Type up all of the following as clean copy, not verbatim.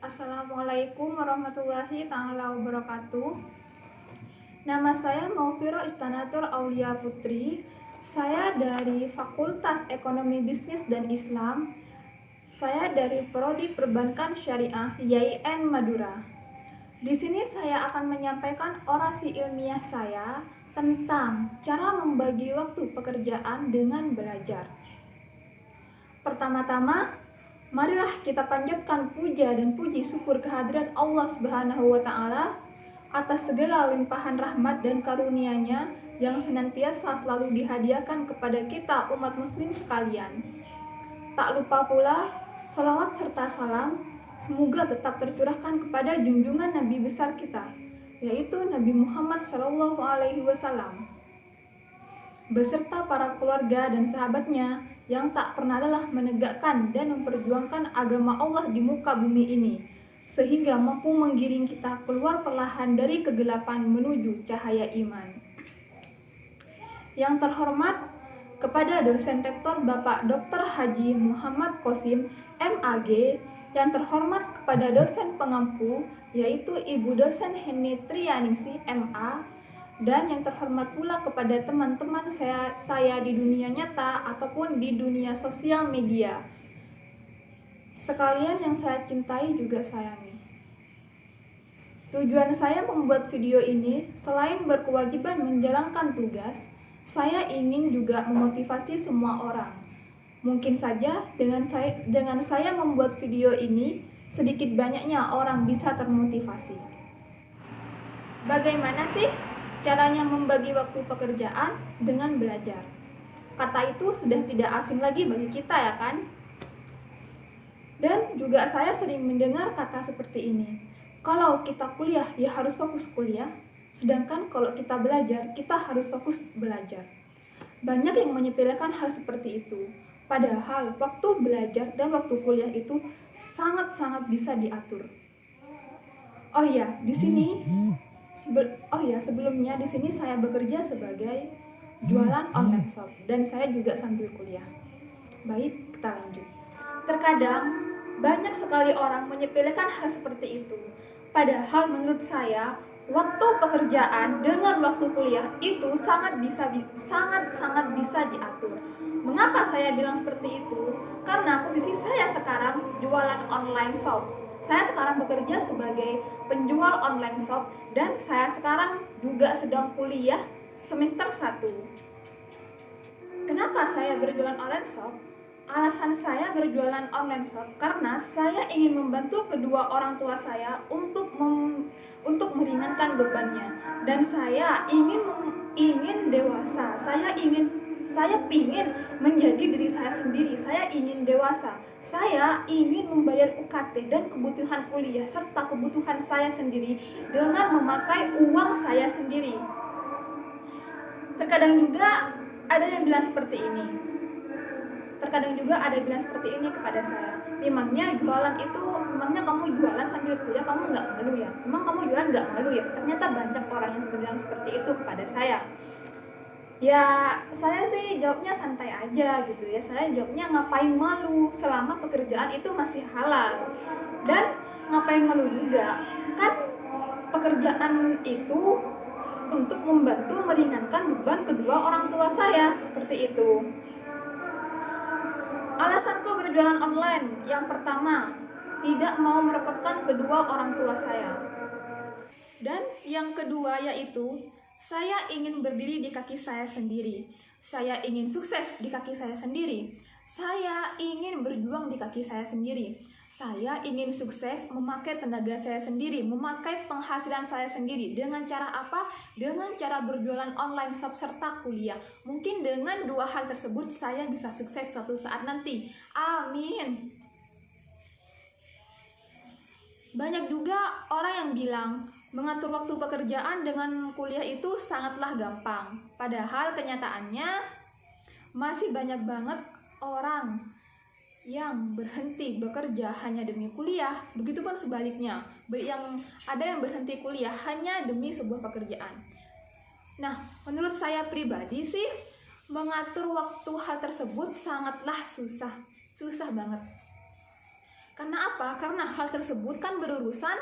Assalamualaikum warahmatullahi taala wabarakatuh. Nama saya Maufiro Istanatur Aulia Putri. Saya dari Fakultas Ekonomi Bisnis dan Islam. Saya dari Prodi Perbankan Syariah YIN Madura. Di sini saya akan menyampaikan orasi ilmiah saya tentang cara membagi waktu pekerjaan dengan belajar. Pertama-tama, marilah kita panjatkan puja dan puji syukur kehadirat Allah Subhanahu wa Ta'ala atas segala limpahan rahmat dan karunia-Nya yang senantiasa selalu dihadiahkan kepada kita umat muslim sekalian. Tak lupa pula salawat serta salam semoga tetap tercurahkan kepada junjungan Nabi besar kita, yaitu Nabi Muhammad SAW, beserta para keluarga dan sahabatnya yang tak pernah lelah menegakkan dan memperjuangkan agama Allah di muka bumi ini, sehingga mampu menggiring kita keluar perlahan dari kegelapan menuju cahaya iman. Yang terhormat kepada dosen rektor Bapak Dr. Haji Muhammad Qasim MAG, yang terhormat kepada dosen pengampu yaitu Ibu dosen Heni Trianingsih MA, dan yang terhormat pula kepada teman-teman saya di dunia nyata ataupun di dunia sosial media. Sekalian yang saya cintai juga sayangi. Tujuan saya membuat video ini selain berkewajiban menjalankan tugas, saya ingin juga memotivasi semua orang. Mungkin saja dengan saya membuat video ini, sedikit banyaknya orang bisa termotivasi. Bagaimana sih caranya membagi waktu pekerjaan dengan belajar? Kata itu sudah tidak asing lagi bagi kita, ya kan? Dan juga saya sering mendengar kata seperti ini. Kalau kita kuliah, ya harus fokus kuliah. Sedangkan kalau kita belajar, kita harus fokus belajar. Banyak yang menyepelekan hal seperti itu. Padahal waktu belajar dan waktu kuliah itu sangat-sangat bisa diatur. Oh iya, di sini sebelumnya di sini saya bekerja sebagai jualan online shop dan saya juga sambil kuliah. Baik, kita lanjut. Terkadang banyak sekali orang menyepelekan hal seperti itu. Padahal menurut saya, waktu pekerjaan dengan waktu kuliah itu sangat bisa diatur. Mengapa saya bilang seperti itu? Karena posisi saya sekarang jualan online shop. Saya sekarang bekerja sebagai penjual online shop dan saya sekarang juga sedang kuliah semester 1. Kenapa saya berjualan online shop? Alasan saya berjualan online shop karena saya ingin membantu kedua orang tua saya untuk meringankan bebannya, dan saya ingin dewasa. Saya ingin menjadi diri saya sendiri. Saya ingin dewasa. Saya ingin membayar UKT dan kebutuhan kuliah serta kebutuhan saya sendiri dengan memakai uang saya sendiri. Terkadang juga ada yang bilang seperti ini. Kepada saya. Memangnya kamu jualan sambil kuliah, kamu nggak malu ya? Memang kamu jualan nggak malu ya? Ternyata banyak orang yang bilang seperti itu kepada saya. Ya, saya sih jawabnya santai aja gitu ya. Saya jawabnya ngapain malu selama pekerjaan itu masih halal. Dan ngapain malu juga? Kan pekerjaan itu untuk membantu meringankan beban kedua orang tua saya, seperti itu. Alasanku berjualan online, yang pertama, tidak mau merepotkan kedua orang tua saya. Dan yang kedua yaitu, saya ingin berdiri di kaki saya sendiri. Saya ingin sukses di kaki saya sendiri. Saya ingin berjuang di kaki saya sendiri. Saya ingin sukses memakai tenaga saya sendiri, memakai penghasilan saya sendiri. Dengan cara apa? Dengan cara berjualan online shop serta kuliah. Mungkin dengan dua hal tersebut saya bisa sukses suatu saat nanti. Amin. Banyak juga orang yang bilang mengatur waktu pekerjaan dengan kuliah itu sangatlah gampang. Padahal kenyataannya masih banyak banget orang yang berhenti bekerja hanya demi kuliah. Begitupun sebaliknya, ada yang berhenti kuliah hanya demi sebuah pekerjaan. Nah, menurut saya pribadi sih, mengatur waktu hal tersebut sangatlah susah banget. Karena apa? Karena hal tersebut kan berurusan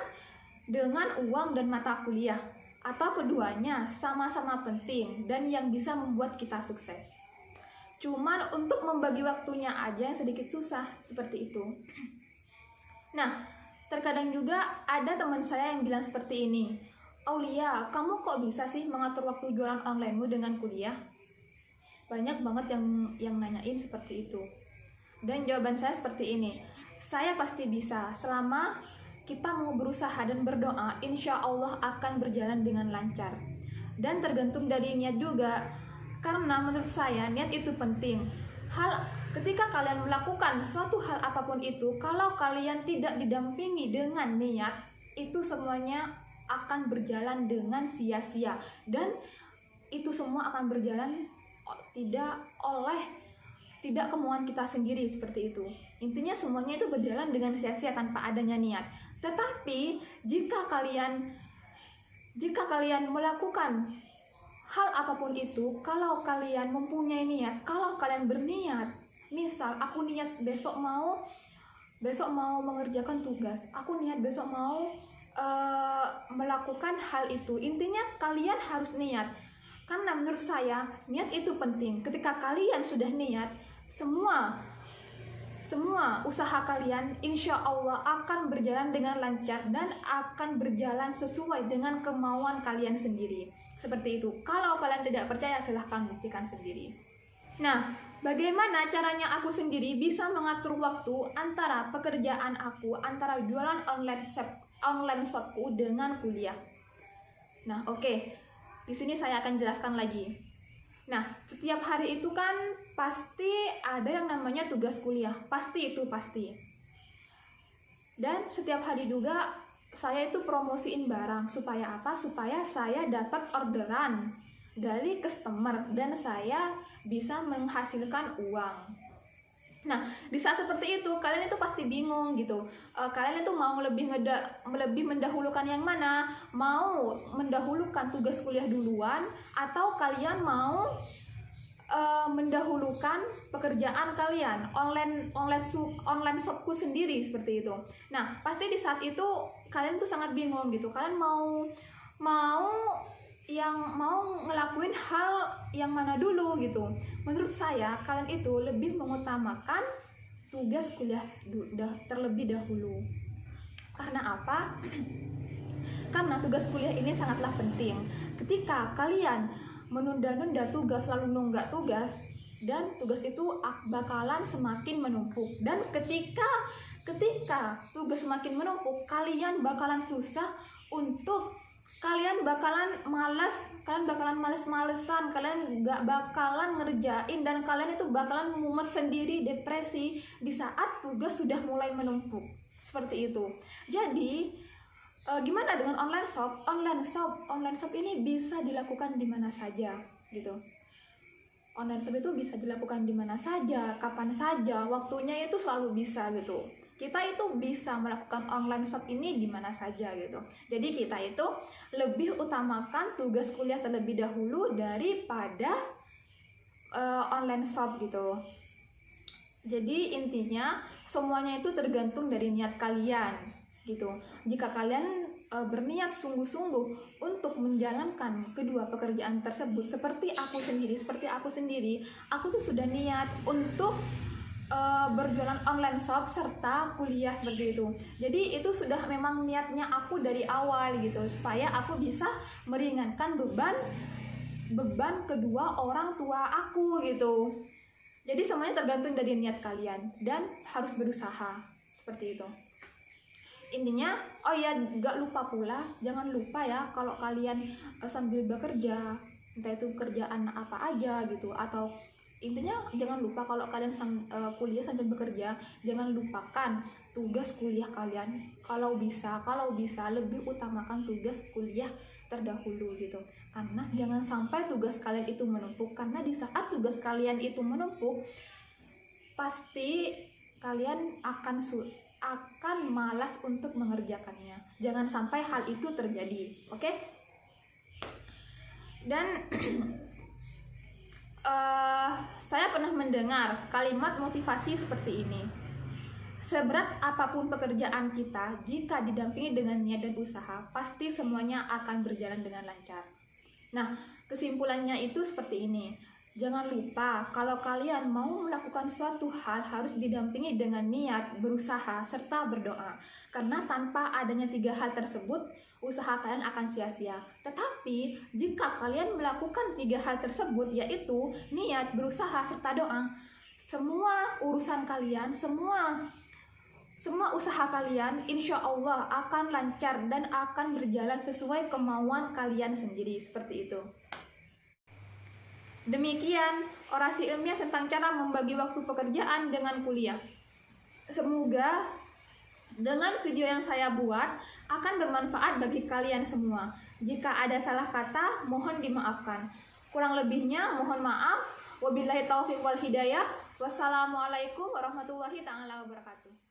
dengan uang dan mata kuliah, atau keduanya sama-sama penting dan yang bisa membuat kita sukses. Cuman untuk membagi waktunya aja yang sedikit susah, seperti itu. Nah, terkadang juga ada teman saya yang bilang seperti ini, "Aulia, kamu kok bisa sih mengatur waktu jualan onlinemu dengan kuliah?" Banyak banget yang nanyain seperti itu. Dan jawaban saya seperti ini, saya pasti bisa selama kita mau berusaha dan berdoa, insya Allah akan berjalan dengan lancar. Dan tergantung dari niat juga, karena menurut saya niat itu penting. Ketika kalian melakukan suatu hal apapun itu, kalau kalian tidak didampingi dengan niat, itu semuanya akan berjalan dengan sia-sia. Dan itu semua akan berjalan tidak kemauan kita sendiri, seperti itu. Intinya semuanya itu berjalan dengan sia-sia tanpa adanya niat. Tetapi jika kalian melakukan hal apapun itu, kalau kalian mempunyai niat, kalau kalian berniat, misal aku niat besok mau mengerjakan tugas, aku niat besok mau melakukan hal itu. Intinya kalian harus niat. Karena menurut saya niat itu penting. Ketika kalian sudah niat, semua usaha kalian insya Allah akan berjalan dengan lancar dan akan berjalan sesuai dengan kemauan kalian sendiri. Seperti itu. Kalau kalian tidak percaya, silahkan buktikan sendiri. Nah, bagaimana caranya aku sendiri bisa mengatur waktu antara pekerjaan aku, antara jualan online shopku dengan kuliah? Nah, oke. Di sini saya akan jelaskan lagi. Nah, setiap hari itu kan pasti ada yang namanya tugas kuliah. Pasti. Dan setiap hari juga saya itu promosiin barang. Supaya apa? Supaya saya dapat orderan dari customer dan saya bisa menghasilkan uang. Nah, di saat seperti itu kalian itu pasti bingung gitu. Kalian itu mau lebih mendahulukan yang mana? Mau mendahulukan tugas kuliah duluan, atau kalian mau mendahulukan pekerjaan kalian online shopku sendiri, seperti itu. Nah, pasti di saat itu kalian tuh sangat bingung gitu. Kalian mau ngelakuin hal yang mana dulu gitu. Menurut saya kalian itu lebih mengutamakan tugas kuliah terlebih dahulu. Karena apa? Karena tugas kuliah ini sangatlah penting. Ketika kalian menunda-nunda tugas, lalu nunggak tugas, dan tugas itu bakalan semakin menumpuk. Dan ketika tugas semakin menumpuk, kalian bakalan susah kalian bakalan males-malesan, kalian gak bakalan ngerjain, dan kalian itu bakalan mumet sendiri, depresi di saat tugas sudah mulai menumpuk. Seperti itu. Jadi gimana dengan online shop? Online shop ini bisa dilakukan di mana saja gitu. Online shop itu bisa dilakukan di mana saja, kapan saja, waktunya itu selalu bisa gitu. Kita itu bisa melakukan online shop ini di mana saja gitu. Jadi kita itu lebih utamakan tugas kuliah terlebih dahulu daripada online shop gitu. Jadi intinya semuanya itu tergantung dari niat kalian gitu. Jika kalian berniat sungguh-sungguh untuk menjalankan kedua pekerjaan tersebut, seperti aku sendiri, aku tuh sudah niat untuk berjualan online shop serta kuliah, seperti itu. Jadi itu sudah memang niatnya aku dari awal gitu, supaya aku bisa meringankan beban kedua orang tua aku gitu. Jadi semuanya tergantung dari niat kalian dan harus berusaha, seperti itu. Intinya, oh ya, gak lupa pula, jangan lupa ya kalau kalian sambil bekerja, entah itu kerjaan apa aja gitu, atau intinya jangan lupa kalau kalian kuliah sambil bekerja, jangan lupakan tugas kuliah kalian. Kalau bisa lebih utamakan tugas kuliah terdahulu gitu. Karena jangan sampai tugas kalian itu menumpuk, karena di saat tugas kalian itu menumpuk, pasti kalian akan malas untuk mengerjakannya. Jangan sampai hal itu terjadi, oke? Dan saya pernah mendengar kalimat motivasi seperti ini. Seberat apapun pekerjaan kita, jika didampingi dengan niat dan usaha, pasti semuanya akan berjalan dengan lancar. Nah, kesimpulannya itu seperti ini. Jangan lupa, kalau kalian mau melakukan suatu hal harus didampingi dengan niat, berusaha, serta berdoa. Karena tanpa adanya 3 hal tersebut, usaha kalian akan sia-sia. Tetapi, jika kalian melakukan 3 hal tersebut, yaitu niat, berusaha, serta doa, semua urusan kalian, semua usaha kalian insya Allah akan lancar dan akan berjalan sesuai kemauan kalian sendiri, seperti itu. Demikian orasi ilmiah tentang cara membagi waktu pekerjaan dengan kuliah. Semoga dengan video yang saya buat akan bermanfaat bagi kalian semua. Jika ada salah kata, mohon dimaafkan. Kurang lebihnya mohon maaf. Wabillahi taufiq wal hidayah. Wassalamualaikum warahmatullahi taala wabarakatuh.